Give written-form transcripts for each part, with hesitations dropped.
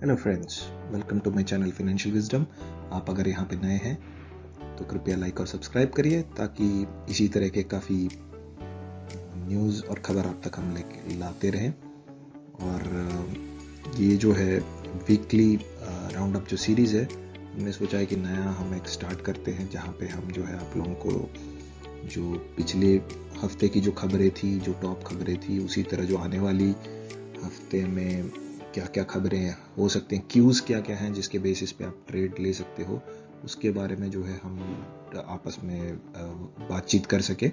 Hello friends, welcome to my channel Financial Wisdom. आप अगर यहाँ पे नए हैं तो कृपया लाइक और सब्सक्राइब करिए ताकि इसी तरह के काफ़ी न्यूज़ और ख़बर आप तक हम लेके लाते रहें। और ये जो है वीकली राउंड अप जो सीरीज़ है, हमने सोचा है कि नया हम एक स्टार्ट करते हैं जहाँ पे हम जो है आप लोगों को जो पिछले हफ्ते की जो खबरें थी, जो टॉप खबरें थी, उसी तरह जो आने वाली हफ्ते में क्या क्या खबरें हो सकती हैं, क्यूज़ क्या क्या हैं जिसके बेसिस पे आप ट्रेड ले सकते हो, उसके बारे में जो है हम आपस में बातचीत कर सके।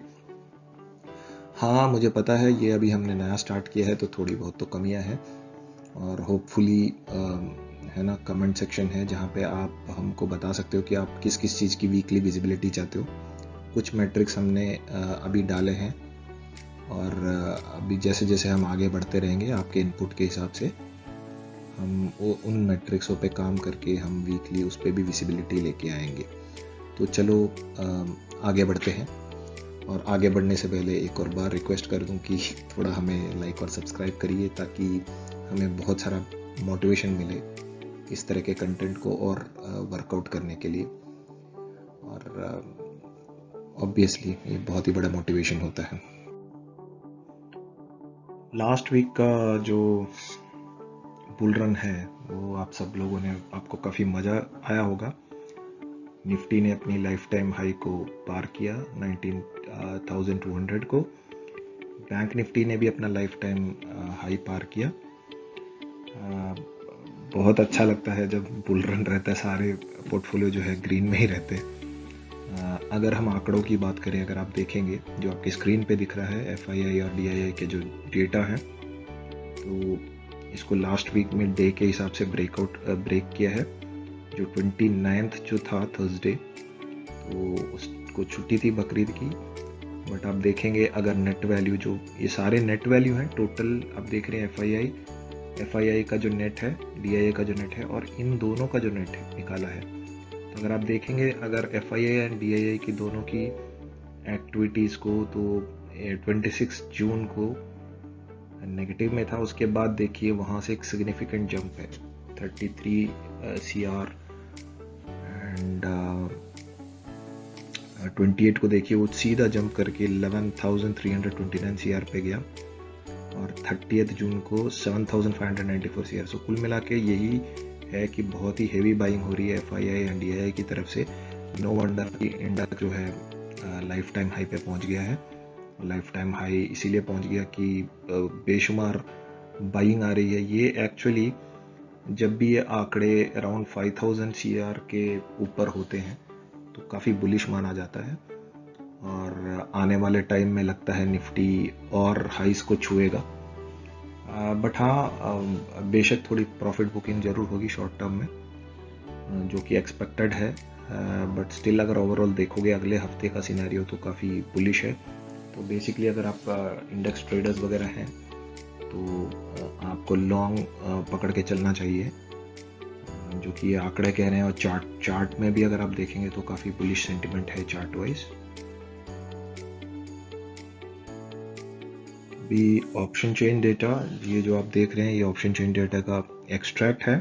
हाँ, मुझे पता है ये अभी हमने नया स्टार्ट किया है तो थोड़ी बहुत तो कमियां हैं और होपफुली है ना, कमेंट सेक्शन है जहाँ पे आप हमको बता सकते हो कि आप किस किस चीज़ की वीकली विजिबिलिटी चाहते हो। कुछ मैट्रिक्स हमने अभी डाले हैं और अभी जैसे जैसे हम आगे बढ़ते रहेंगे आपके इनपुट के हिसाब से हम उन मैट्रिक्सों पे काम करके हम वीकली उस पर भी विजिबिलिटी लेके आएंगे। तो चलो आगे बढ़ते हैं। और आगे बढ़ने से पहले एक और बार रिक्वेस्ट कर दूं कि थोड़ा हमें लाइक और सब्सक्राइब करिए ताकि हमें बहुत सारा मोटिवेशन मिले इस तरह के कंटेंट को और वर्कआउट करने के लिए। और ऑब्वियसली ये बहुत ही बड़ा मोटिवेशन होता है। लास्ट वीक का जो बुल रन है वो आप सब लोगों ने, आपको काफ़ी मज़ा आया होगा। निफ्टी ने अपनी लाइफ टाइम हाई को पार किया 19,200 को। बैंक निफ्टी ने भी अपना लाइफ टाइम हाई पार किया। बहुत अच्छा लगता है जब बुल रन रहता है, सारे पोर्टफोलियो जो है ग्रीन में ही रहते हैं। अगर हम आंकड़ों की बात करें, अगर आप देखेंगे जो आपकी स्क्रीन पे दिख रहा है FII और DII के जो डेटा है, तो इसको लास्ट वीक में डे के हिसाब से ब्रेक किया है। जो 29th जो था थर्सडे, तो उसको छुट्टी थी बकरीद की। बट आप देखेंगे अगर नेट वैल्यू, जो ये सारे नेट वैल्यू हैं टोटल, आप देख रहे हैं FII का जो नेट है, DII का जो नेट है और इन दोनों का जो नेट है निकाला है। तो अगर आप देखेंगे अगर FII एंड DII की दोनों की एक्टिविटीज़ को, तो 26 जून को नेगेटिव में था। उसके बाद देखिए वहाँ से एक सिग्निफिकेंट जंप है 33 CR एंड 28 को देखिए वो सीधा जंप करके 11,329 CR पे गया और 30 जून को 7,594 CR। सो कुल मिला के यही है कि बहुत ही हेवी बाइंग हो रही है FII एंड DII की तरफ से। नो वंडर कि इंडेक्स जो है लाइफ टाइम हाई पे पहुंच गया है। लाइफ टाइम हाई इसीलिए पहुंच गया कि बेशुमार बाइंग आ रही है। ये एक्चुअली जब भी ये आंकड़े अराउंड 5,000 CR के ऊपर होते हैं तो काफ़ी बुलिश माना जाता है और आने वाले टाइम में लगता है निफ्टी और हाइस को छुएगा। बट हाँ, बेशक थोड़ी प्रॉफिट बुकिंग जरूर होगी शॉर्ट टर्म में, जो कि एक्सपेक्टेड है। बट स्टिल अगर ओवरऑल देखोगे अगले हफ्ते का सिनेरियो तो काफ़ी बुलिश है। तो बेसिकली अगर आप इंडेक्स ट्रेडर्स वगैरह हैं तो आपको लॉन्ग पकड़ के चलना चाहिए, जो कि ये आंकड़े कह रहे हैं। और चार्ट में भी अगर आप देखेंगे तो काफ़ी बुलिश सेंटिमेंट है चार्ट वाइज। भी ऑप्शन चेन डेटा, ये जो आप देख रहे हैं ये ऑप्शन चेन डेटा का एक्सट्रैक्ट है।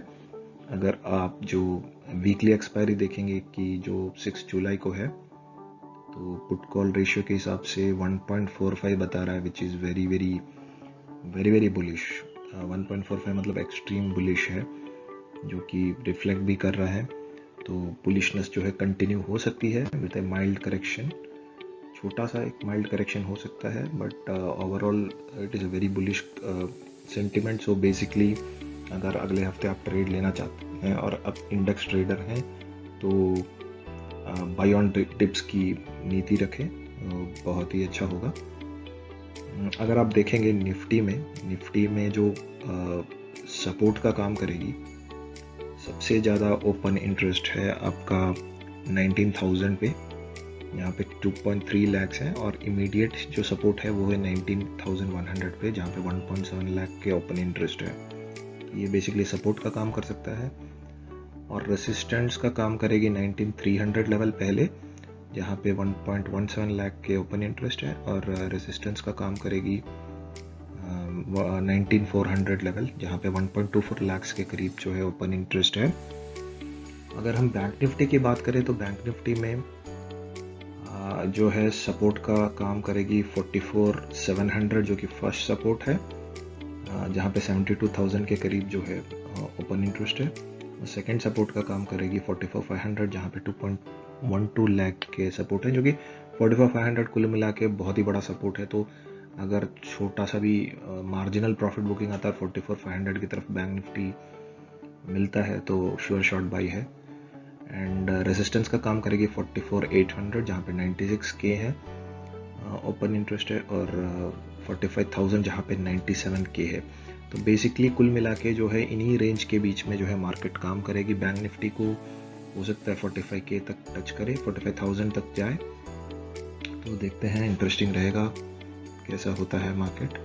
अगर आप जो वीकली एक्सपायरी देखेंगे कि जो 6 जुलाई को है, तो पुट कॉल रेशियो के हिसाब से 1.45 बता रहा है, which is very very very very bullish. 1.45 मतलब एक्सट्रीम बुलिश है, जो कि रिफ्लेक्ट भी कर रहा है। तो बुलिशनेस जो है कंटिन्यू हो सकती है विद ए माइल्ड करेक्शन। छोटा सा एक माइल्ड करेक्शन हो सकता है, but overall it is a very bullish sentiment. So basically अगर अगले हफ्ते आप ट्रेड लेना चाहते हैं और अब इंडेक्स ट्रेडर हैं तो बाय ऑन टिप्स की नीति रखें, बहुत ही अच्छा होगा। अगर आप देखेंगे निफ्टी में जो सपोर्ट का काम करेगी, सबसे ज़्यादा ओपन इंटरेस्ट है आपका 19,000 पे। यहाँ पे 2.3 लाख है और इमीडिएट जो सपोर्ट है वो है 19,100 पे, जहाँ पे 1.7 लाख के ओपन इंटरेस्ट है। ये बेसिकली सपोर्ट का काम कर सकता है। और रेसिस्टेंस का काम करेगी 19,300 लेवल पहले, जहाँ पे 1.17 लाख के ओपन इंटरेस्ट है। और रेसिस्टेंस का काम करेगी 19,400 लेवल, जहाँ पे 1.24 लाख के करीब जो है ओपन इंटरेस्ट है। अगर हम बैंक निफ्टी की बात करें तो बैंक निफ्टी में जो है सपोर्ट का काम करेगी 44,700 जो कि फर्स्ट सपोर्ट है, जहाँ पे 72,000 के करीब जो है ओपन इंटरेस्ट है। सेकंड सपोर्ट का काम करेगी 44,500 जहाँ पे 2.12 लाख के सपोर्ट है, जो कि 44,500 कुल मिला के बहुत ही बड़ा सपोर्ट है। तो अगर छोटा सा भी मार्जिनल प्रॉफिट बुकिंग आता है 44,500 की तरफ बैंक निफ्टी मिलता है तो श्योर शॉर्ट बाई है। एंड रेजिस्टेंस का काम करेगी 44,800 जहाँ पे 96 के है ओपन इंटरेस्ट है, और 45,000 जहाँ पे 97 के है। तो बेसिकली कुल मिला के जो है इन्हीं रेंज के बीच में जो है मार्केट काम करेगी। बैंक निफ्टी को हो सकता है 45 के तक टच करे, 45,000 तक जाए, तो देखते हैं, इंटरेस्टिंग रहेगा कैसा होता है मार्केट।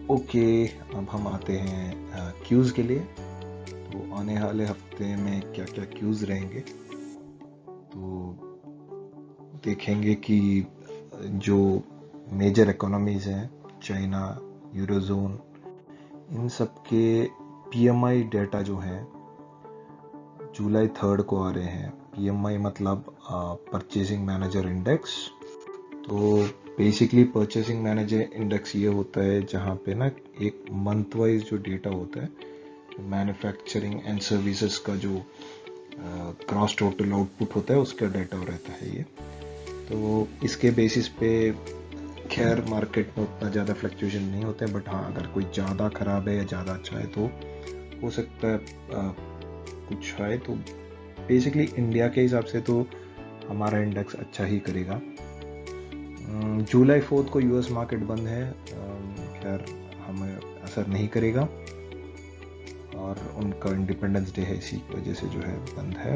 ओके, अब हम आते हैं क्यूज़ के लिए। तो आने वाले हफ्ते में क्या क्या क्यूज़ रहेंगे, तो देखेंगे कि जो मेजर इकोनॉमीज हैं, चाइना, यूरोजोन, इन सब के पीएमआई डेटा जो है जुलाई 3 को आ रहे हैं। पीएमआई मतलब परचेसिंग मैनेजर इंडेक्स। तो बेसिकली परचेसिंग मैनेजर इंडेक्स ये होता है जहाँ पे ना एक मंथ वाइज जो डेटा होता है, मैन्युफैक्चरिंग एंड सर्विसेज का जो क्रॉस टोटल आउटपुट होता है उसका डेटा रहता है ये। तो इसके बेसिस पे खैर मार्केट में उतना ज़्यादा फ्लक्चुएशन नहीं होते हैं, बट हाँ अगर कोई ज़्यादा ख़राब है या ज़्यादा अच्छा है तो हो सकता है कुछ है। तो बेसिकली इंडिया के हिसाब से तो हमारा इंडेक्स अच्छा ही करेगा। जुलाई 4 को यूएस मार्केट बंद है, खैर हमें असर नहीं करेगा, और उनका इंडिपेंडेंस डे है, इसी की वजह से जो है बंद है।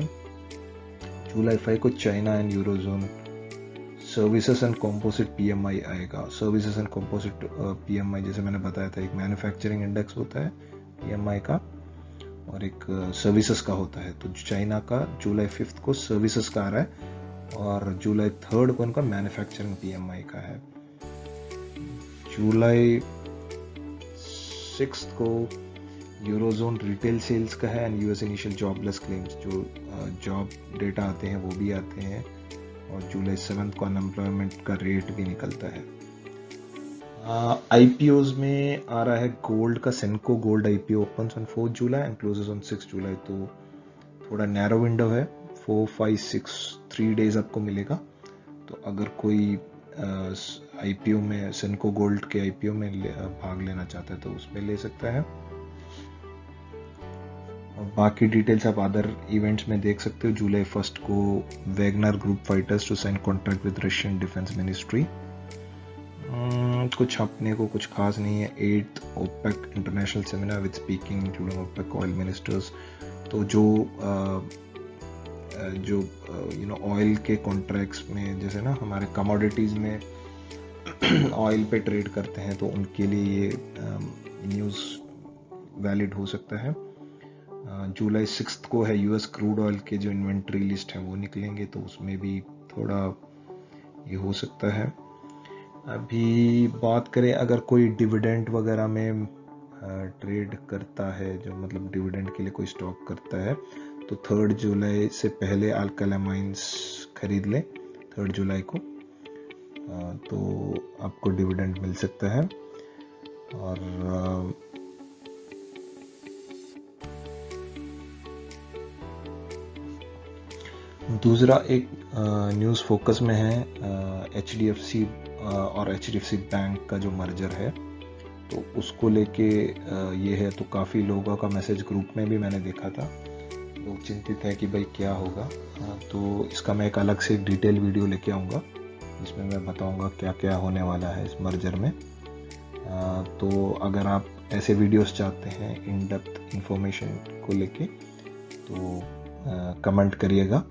जुलाई 5 को China and eurozone services and composite PMI आएगा। सर्विसेज एंड कंपोजिट पीएमआई जैसे मैंने बताया था, एक मैन्युफैक्चरिंग इंडेक्स होता है पीएमआई का और एक सर्विसेज का होता है। तो चाइना का जुलाई 5 को सर्विसेज का आ रहा है और जुलाई 3 को उनका मैन्युफैक्चरिंग पीएमआई का है। जुलाई 6 को यूरोजोन रिटेल सेल्स का है and US initial jobless claims, जो जॉब डेटा आते हैं वो भी आते हैं, और जुलाई 7 को अनएम्प्लॉयमेंट का रेट भी निकलता है। आईपीओज में आ रहा है गोल्ड का, Senco Gold IPO opens on 4 July and closes on 6 July. तो थोड़ा नैरो विंडो है, 4, 5, 6 3 डेज आपको मिलेगा। तो अगर कोई आईपीओ में, सेनको गोल्ड के आईपीओ में भाग लेना चाहता है तो उसमें ले सकता है। और बाकी डिटेल्स आप अदर इवेंट्स में देख सकते हो। जुलाई 1 को Wagner group fighters to sign contract with Russian defence ministry. कुछ अपने को कुछ खास नहीं है। 8th OPEC international seminar with speaking including OPEC oil ministers. तो जो ऑयल के कॉन्ट्रैक्ट्स में, जैसे ना हमारे कमोडिटीज़ में ऑयल पे ट्रेड करते हैं, तो उनके लिए ये न्यूज़ वैलिड हो सकता है। जुलाई 6 को है यूएस क्रूड ऑयल के जो इन्वेंट्री लिस्ट है वो निकलेंगे, तो उसमें भी थोड़ा ये हो सकता है। अभी बात करें अगर कोई डिविडेंड वगैरह में ट्रेड करता है, जो मतलब डिविडेंड के लिए कोई स्टॉक करता है, तो 3 जुलाई से पहले अल्कालामाइंस खरीद लें 3 जुलाई को, तो आपको डिविडेंड मिल सकता है। और दूसरा एक न्यूज़ फोकस में है, HDFC और HDFC बैंक का जो मर्जर है, तो उसको लेके ये है। तो काफ़ी लोगों का मैसेज ग्रुप में भी मैंने देखा था, लोग चिंतित है कि भाई क्या होगा। तो इसका मैं एक अलग से डिटेल वीडियो लेके आऊँगा, जिसमें मैं बताऊँगा क्या क्या होने वाला है इस मर्जर में। तो अगर आप ऐसे वीडियोस चाहते हैं इन डेप्थ इंफॉर्मेशन को लेके, तो कमेंट करिएगा।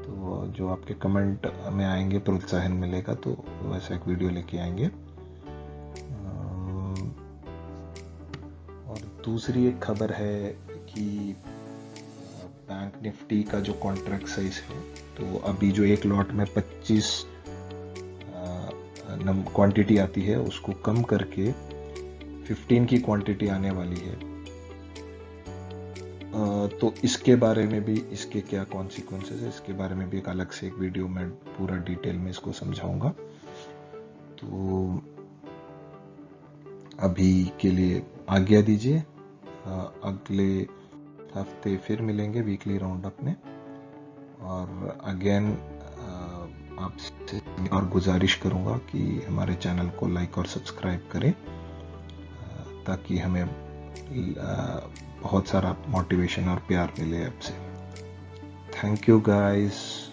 तो जो आपके कमेंट में आएंगे प्रोत्साहन मिलेगा, तो वैसा एक वीडियो लेके आएंगे। और दूसरी एक खबर है कि बैंक निफ्टी का जो कॉन्ट्रैक्ट साइज है, तो अभी जो एक लॉट में 25 क्वांटिटी आती है उसको कम करके 15 की क्वांटिटी आने वाली है। तो इसके बारे में भी, इसके क्या कॉन्सिक्वेंसेस है, इसके बारे में भी एक अलग से एक वीडियो में पूरा डिटेल में इसको समझाऊंगा। तो अभी के लिए आज्ञा दीजिए, अगले हफ्ते फिर मिलेंगे वीकली राउंड अप में। और अगेन आपसे और गुजारिश करूंगा कि हमारे चैनल को लाइक और सब्सक्राइब करें, ताकि हमें बहुत सारा मोटिवेशन और प्यार मिले आपसे। Thank you guys.